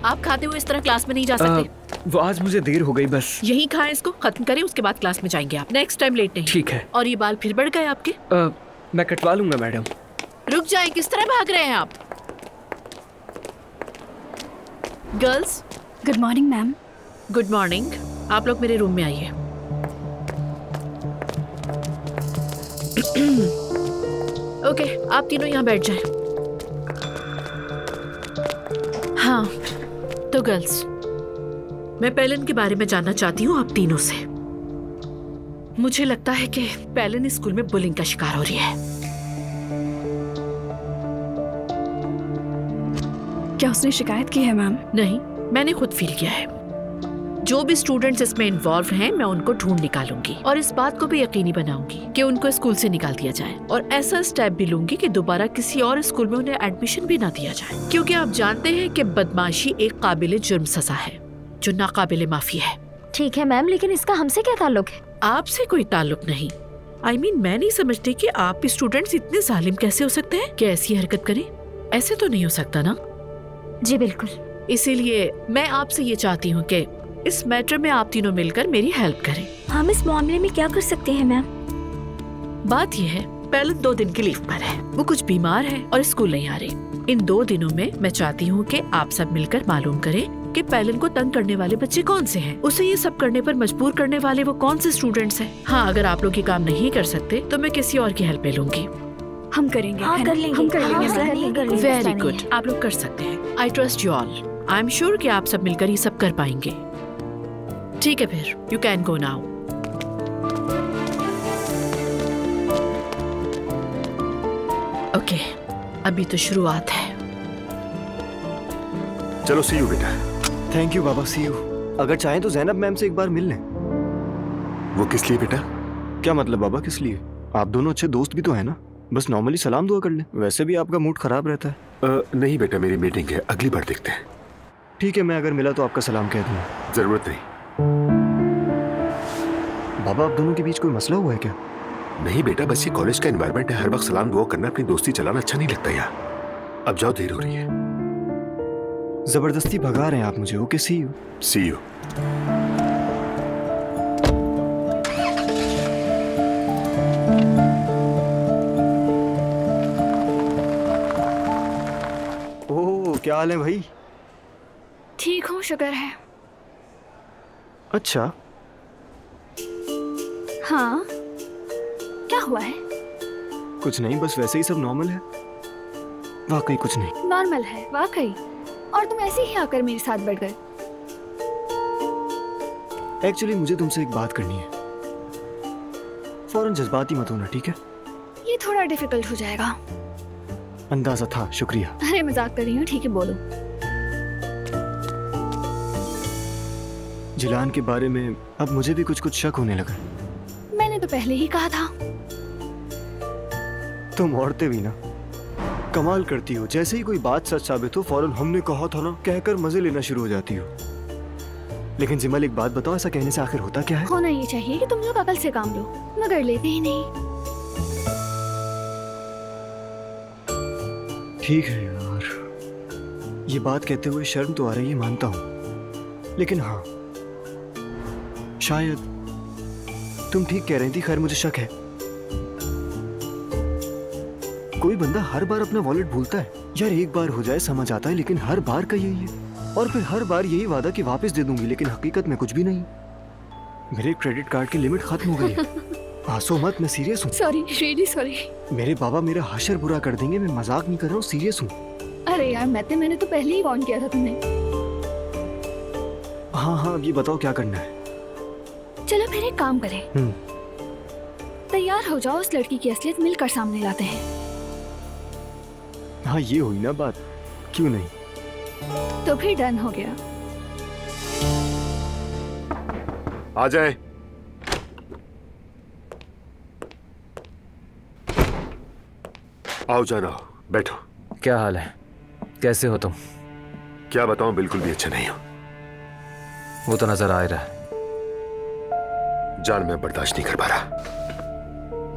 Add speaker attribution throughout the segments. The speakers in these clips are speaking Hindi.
Speaker 1: आप खाते हुए इस तरह क्लास में नहीं जा सकते।
Speaker 2: वो आज मुझे देर हो गई बस।
Speaker 1: यही खाएं, इसको खत्म करें, उसके बाद क्लास में जाएंगे आप। नेक्स्ट टाइम लेट नहीं।
Speaker 2: ठीक है।
Speaker 1: और ये बाल फिर बढ़ गए आपके?
Speaker 2: मैं कटवा लूंगा मैडम।
Speaker 1: रुक जाए, किस तरह भाग रहे हैं आप? Girls,
Speaker 3: good morning ma'am.
Speaker 1: Good morning. आप लोग मेरे रूम में आइए। ओके, आप तीनों यहाँ बैठ जाएं। हाँ, तो गर्ल्स, मैं पेलन के बारे में जानना चाहती हूँ आप तीनों से। मुझे लगता है कि पेलन स्कूल में बुलिंग का शिकार हो रही है।
Speaker 3: क्या उसने शिकायत की है मैम?
Speaker 1: नहीं, मैंने खुद फील किया है। जो भी स्टूडेंट्स इसमें इन्वॉल्व हैं, मैं उनको ढूंढ निकालूंगी और इस बात को भी यकीनी बनाऊंगी कि उनको स्कूल से निकाल दिया जाए, और ऐसा स्टेप भी लूंगी कि दोबारा किसी और स्कूल में उन्हें एडमिशन भी ना दिया जाए, क्योंकि आप जानते हैं कि बदमाशी एक काबिले जुर्म सजा है जो नाकाबिले माफी है।
Speaker 4: ठीक है मैम, लेकिन इसका हमसे क्या ताल्लुक है?
Speaker 1: आपसे कोई ताल्लुक नहीं। I mean, मैं नहीं समझती कि आप स्टूडेंट्स इतने जालिम कैसे हो सकते हैं कि ऐसी हरकत करें। ऐसे तो नहीं हो सकता ना?
Speaker 4: जी बिल्कुल।
Speaker 1: इसीलिए मैं आपसे ये चाहती हूँ कि इस मैटर में आप तीनों मिलकर मेरी हेल्प करें।
Speaker 4: हम इस मामले में क्या कर सकते हैं मैम?
Speaker 1: बात यह है, पेलन 2 दिन की लीव पर है। वो कुछ बीमार है और स्कूल नहीं आ रही। इन 2 दिनों में मैं चाहती हूँ कि आप सब मिलकर मालूम करें कि पेलन को तंग करने वाले बच्चे कौन से हैं, उसे ये सब करने पर मजबूर करने वाले वो कौन से स्टूडेंट्स हैं। हाँ, अगर आप लोग ये काम नहीं कर सकते तो मैं किसी और की हेल्प ले लूंगी।
Speaker 3: हम करेंगे।
Speaker 4: हाँ, कर लेंगे।
Speaker 3: हम कर लेंगे।
Speaker 1: वेरी गुड, आप लोग कर सकते हैं। I trust you all. I am sure कि आप सब मिलकर ये सब कर पाएंगे। ठीक है, फिर you can go now. Okay, अभी तो शुरुआत है।
Speaker 5: चलो सी यू बेटा।
Speaker 2: थैंक यू बाबा, सी यू। अगर चाहें तो ज़ैनब मैम से एक बार मिल लें।
Speaker 5: वो किस लिए बेटा?
Speaker 2: क्या मतलब बाबा, किस लिए? आप दोनों अच्छे दोस्त भी तो हैं ना, बस नॉर्मली सलाम दुआ कर लें। वैसे भी आपका मूड खराब रहता है।
Speaker 5: नहीं बेटा, मेरी मीटिंग है, अगली बार देखते हैं।
Speaker 2: ठीक है, मैं अगर मिला तो आपका सलाम कह दूंगा।
Speaker 5: जरूरत नहीं।
Speaker 2: बाबा, आप दोनों के बीच कोई मसला हुआ है क्या?
Speaker 5: नहीं बेटा, बस ये कॉलेज का एनवायरनमेंट है, हर वक्त सलाम दुआ करना, अपनी दोस्ती चलाना अच्छा नहीं लगता यार। अब जाओ, देर हो रही है।
Speaker 2: जबरदस्ती भगा रहे हैं आप मुझे। Okay, see you.
Speaker 5: See you.
Speaker 2: Oh, क्या हाल है भाई?
Speaker 3: ठीक हूँ, शुक्र है।
Speaker 2: अच्छा,
Speaker 3: हाँ, क्या हुआ है?
Speaker 2: कुछ नहीं, बस वैसे ही सब नॉर्मल है। वाकई कुछ नहीं।
Speaker 3: नॉर्मल है वाकई? और तुम ऐसे ही आकर मेरे साथ बैठ गए?
Speaker 2: एक्चुअली मुझे तुमसे एक बात करनी है। फौरन जज्बाती मत होना, ठीक है?
Speaker 3: ये थोड़ा डिफिकल्ट हो जाएगा।
Speaker 2: अंदाजा था, शुक्रिया।
Speaker 3: अरे मजाक कर रही हूँ, ठीक है बोलो।
Speaker 2: जिलान के बारे में अब मुझे भी कुछ कुछ शक होने लगा।
Speaker 3: मैंने तो पहले ही कहा था।
Speaker 2: तुम औरतें भी ना कमाल करती हो। जैसे ही कोई बात सच साबित हो, फौरन हमने कहा था ना कहकर मजे लेना शुरू हो जाती हो। लेकिन जिमल, एक बात बताओ, ऐसा कहने से आखिर होता क्या है?
Speaker 3: होना ये चाहिए कि तुम लोग अकल से काम लो, मगर लेते ही नहीं।
Speaker 2: ठीक है यार, ये बात कहते हुए शर्म तो आ रही है, मानता हूं। लेकिन हाँ, शायद तुम ठीक कह रही थी। खैर, मुझे शक है। कोई बंदा हर बार अपना वॉलेट भूलता है यार। एक बार हो जाए समझ आता है, लेकिन हर बार का यही है। और फिर हर बार यही वादा कि वापस दे दूंगी, लेकिन हकीकत में कुछ भी नहीं। मेरे क्रेडिट कार्ड की लिमिट खत्म हो गई है। हंसो मत, मैं सीरियस हूँ।
Speaker 3: Sorry, really sorry.
Speaker 2: मेरे बाबा मेरा हशर बुरा कर देंगे। मैं मजाक नहीं कर रहा हूँ, सीरियस हूँ।
Speaker 3: अरे यार, मैंने तो पहले ही वार्न किया था तुम्हें।
Speaker 2: हाँ हाँ, अब ये बताओ क्या करना है?
Speaker 3: चलो फिर एक काम करें, तैयार हो जाओ, उस लड़की की असलियत मिलकर सामने लाते हैं।
Speaker 2: हाँ, ये हुई ना बात, क्यों नहीं?
Speaker 3: तो फिर डन हो गया।
Speaker 5: आ जाए। आओ जाना, बैठो।
Speaker 6: क्या हाल है? कैसे हो तुम?
Speaker 5: क्या बताऊं, बिल्कुल भी अच्छा नहीं हो।
Speaker 6: वो तो नजर आ रहा है।
Speaker 5: जान, मैं बर्दाश्त नहीं कर पा रहा।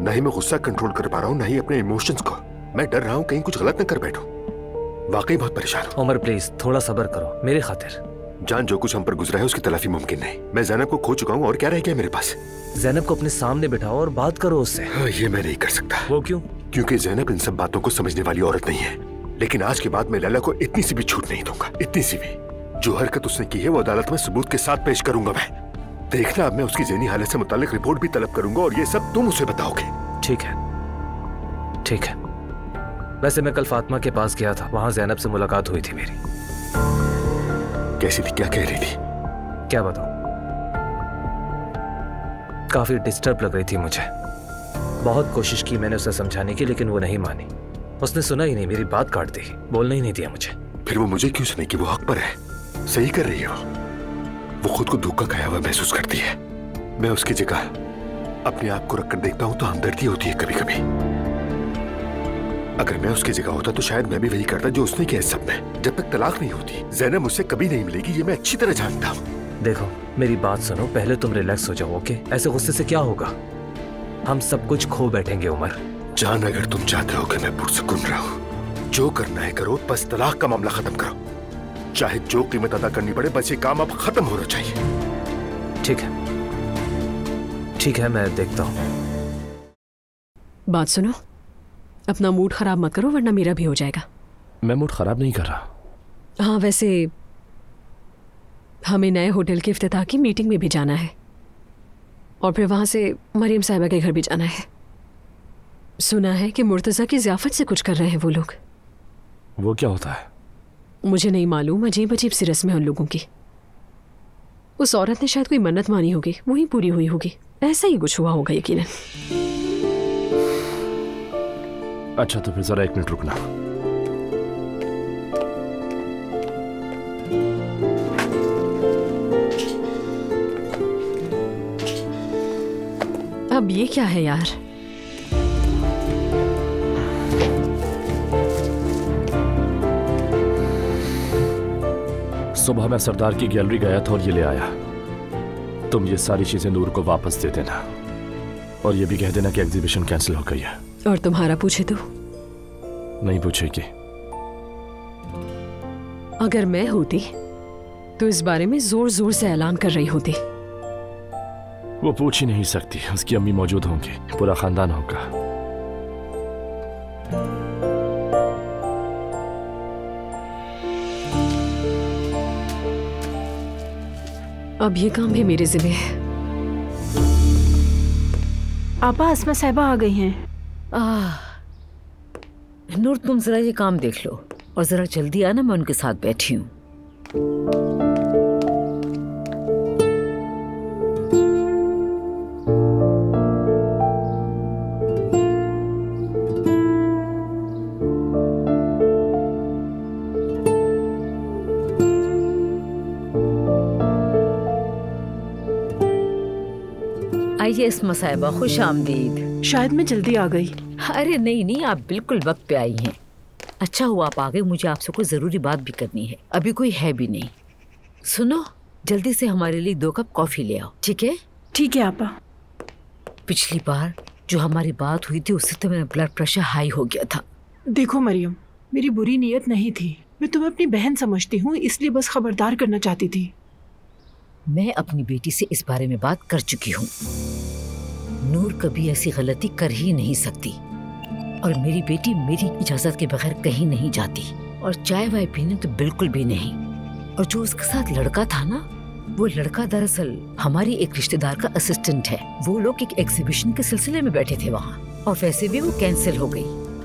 Speaker 5: नहीं मैं गुस्सा कंट्रोल कर पा रहा हूं, नहीं अपने इमोशंस को। मैं डर रहा हूं कहीं कुछ गलत न कर बैठूं। वाकई बहुत परेशान हूँ।
Speaker 6: उमर प्लीज थोड़ा सब्र करो मेरे खातिर।
Speaker 5: जान जो कुछ हम पर गुजरा है उसकी तलाफी मुमकिन नहीं। मैं ज़ैनब को खो चुका हूँ और क्या रह गया मेरे पास।
Speaker 6: ज़ैनब को अपने सामने बिठाओ और बात करो उससे।
Speaker 5: हाँ, ये मैं नहीं कर सकता।
Speaker 6: वो क्यों?
Speaker 5: क्योंकि ज़ैनब इन सब बातों को समझने वाली औरत नहीं है। लेकिन आज के बाद मैं लैला को इतनी सी भी छूट नहीं दूंगा, इतनी सी भी। जो हरकत उसने की है वो अदालत में सबूत के साथ पेश करूंगा मैं। देखना, अब मैं उसकी ज़हनी हालत से मुताल्लिक रिपोर्ट भी तलब करूंगा और ये सब तुम उसे बताओगे।
Speaker 6: ठीक है, ठीक है। वैसे मैं कल फातिमा के पास गया था, वहां ज़ैनब से मुलाकात हुई थी मेरी।
Speaker 5: कैसी थी, क्या कह रही थी?
Speaker 6: क्या बताऊं, काफी डिस्टर्ब लग रही थी मुझे। बहुत कोशिश की मैंने उसे समझाने की, लेकिन वो नहीं मानी। उसने सुना ही नहीं, मेरी बात काट दी, बोलने ही नहीं दिया मुझे।
Speaker 5: फिर वो मुझे क्यों सुने कि वो हक पर है, सही कर रही है वो खुद को धोखा खाया हुआ महसूस करती है। मैं उसकी जगह अपने आप को रखकर देखता हूं तो हमदर्दी होती है कभी कभी। अगर मैं उसकी जगह होता तो शायद मैं भी वही करता जो उसने किया। सब में जब तक तलाक नहीं होती ज़ैनब मुझसे कभी नहीं मिलेगी, ये मैं अच्छी तरह जानता हूँ।
Speaker 6: देखो मेरी बात सुनो, पहले तुम रिलैक्स हो जाओ, ओके? ऐसे गुस्से से क्या होगा, हम सब कुछ खो बैठेंगे उमर।
Speaker 5: जान, अगर तुम चाहते हो कि मैं पुरसुकून रहूं, जो करना है करो, बस तलाक का मामला खत्म करो। चाहे जो कीमत अदा करनी पड़े, बस ये काम अब खत्म होना चाहिए।
Speaker 6: ठीक है, ठीक है, मैं देखता हूँ।
Speaker 7: बात सुनो, अपना मूड खराब मत करो वरना मेरा भी हो जाएगा।
Speaker 8: मैं मूड खराब नहीं कर रहा।
Speaker 7: हाँ, वैसे हमें नए होटल की इफ्तिताह की मीटिंग में भी जाना है और फिर वहाँ से मरियम साहिबा के घर भी जाना है। सुना है कि मुर्तज़ा की ज़ियाफ़त से कुछ कर रहे हैं वो लोग।
Speaker 8: वो क्या होता है?
Speaker 7: मुझे नहीं मालूम, अजीब अजीब सी रस्में उन लोगों की। उस औरत ने शायद कोई मन्नत मानी होगी, वही पूरी हुई होगी। ऐसा ही कुछ हुआ होगा यकीनन।
Speaker 8: अच्छा तो फिर जरा 1 मिनट रुकना।
Speaker 7: अब ये क्या है यार?
Speaker 8: सुबह मैं सरदार की गैलरी गया था और ये ले आया। तुम ये सारी चीजें नूर को वापस दे देना और ये भी कह देना कि एग्जीबिशन कैंसिल हो गई है।
Speaker 7: और तुम्हारा पूछे तो?
Speaker 8: नहीं पूछेगी।
Speaker 7: अगर मैं होती तो इस बारे में जोर जोर से ऐलान कर रही होती।
Speaker 8: वो पूछ ही नहीं सकती, उसकी अम्मी मौजूद होंगी, पूरा खानदान होगा।
Speaker 7: अब ये काम भी मेरे जिम्मे है।
Speaker 9: आपा, अस्मा साहिबा आ गई हैं।
Speaker 10: नूर, तुम जरा ये काम देख लो और जरा जल्दी आना, मैं उनके साथ बैठी हूँ। आइए अस्मा साहिबा, खुश आमदीद।
Speaker 9: शायद मैं जल्दी आ गई।
Speaker 10: अरे नहीं नहीं, आप बिल्कुल वक्त पे आई हैं। अच्छा हुआ आप आ गए, मुझे आपसे कोई ज़रूरी बात भी करनी है। अभी कोई है भी नहीं। सुनो, जल्दी से हमारे लिए 2 कप कॉफ़ी ले आओ, ठीक है?
Speaker 9: ठीक है आपा।
Speaker 10: पिछली बार जो हमारी बात हुई थी उससे तो मेरा ब्लड प्रेशर हाई हो गया था।
Speaker 9: देखो मरियम, मेरी बुरी नीयत नहीं थी। मैं तुम्हें अपनी बहन समझती हूँ, इसलिए बस खबरदार करना चाहती थी।
Speaker 10: मैं अपनी बेटी से इस बारे में बात कर चुकी हूँ। नूर कभी ऐसी गलती कर ही नहीं सकती और मेरी बेटी मेरी इजाजत के बगैर कहीं नहीं जाती और चाय वाय पीने तो बिल्कुल भी नहीं। और जो उसके साथ लड़का था ना, वो लड़का दरअसल हमारी एक रिश्तेदार का असिस्टेंट है। वो लोग एक एग्जीबिशन के सिलसिले में बैठे थे वहाँ और वैसे भी वो कैंसिल हो गई।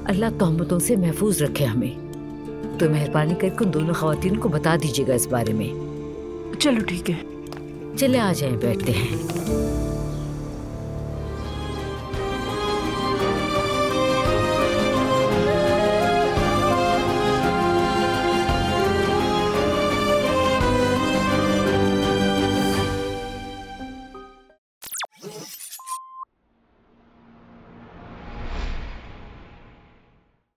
Speaker 10: अल्लाह तोहमतों से महफूज रखे हमें। तो मेहरबानी करके उन दोनों खवातीन को बता दीजिएगा इस बारे में।
Speaker 9: चलो ठीक है,
Speaker 10: चले आ जाएं, बैठते हैं।